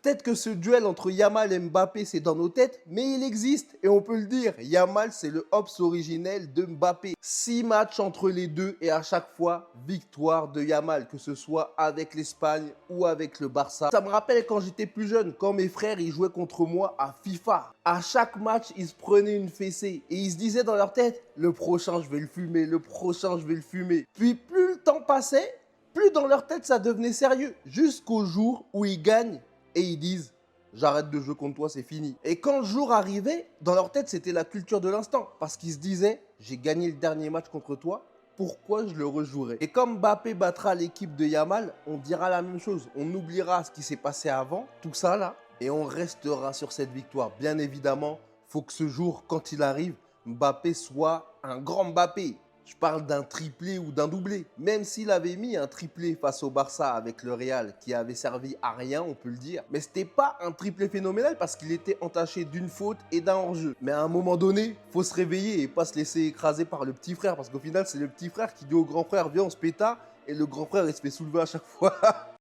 Peut-être que ce duel entre Yamal et Mbappé, c'est dans nos têtes, mais il existe et on peut le dire. Yamal, c'est le Hobbs originel de Mbappé. 6 matchs entre les deux et à chaque fois, victoire de Yamal, que ce soit avec l'Espagne ou avec le Barça. Ça me rappelle quand j'étais plus jeune, quand mes frères ils jouaient contre moi à FIFA. À chaque match, ils se prenaient une fessée et ils se disaient dans leur tête, le prochain je vais le fumer, le prochain je vais le fumer. Puis plus le temps passait, plus dans leur tête ça devenait sérieux. Jusqu'au jour où ils gagnent et ils disent j'arrête de jouer contre toi, c'est fini. Et quand le jour arrivait, dans leur tête, c'était la culture de l'instant. Parce qu'ils se disaient, j'ai gagné le dernier match contre toi, pourquoi je le rejouerais? Et comme Mbappé battra l'équipe de Yamal, on dira la même chose. On oubliera ce qui s'est passé avant, tout ça là, et on restera sur cette victoire. Bien évidemment, il faut que ce jour, quand il arrive, Mbappé soit un grand Mbappé. Je parle d'un triplé ou d'un doublé. Même s'il avait mis un triplé face au Barça avec le Real qui avait servi à rien, on peut le dire. Mais c'était pas un triplé phénoménal parce qu'il était entaché d'une faute et d'un hors-jeu. Mais à un moment donné, faut se réveiller et pas se laisser écraser par le petit frère parce qu'au final, c'est le petit frère qui dit au grand frère, viens on se péta, et le grand frère il se fait soulever à chaque fois.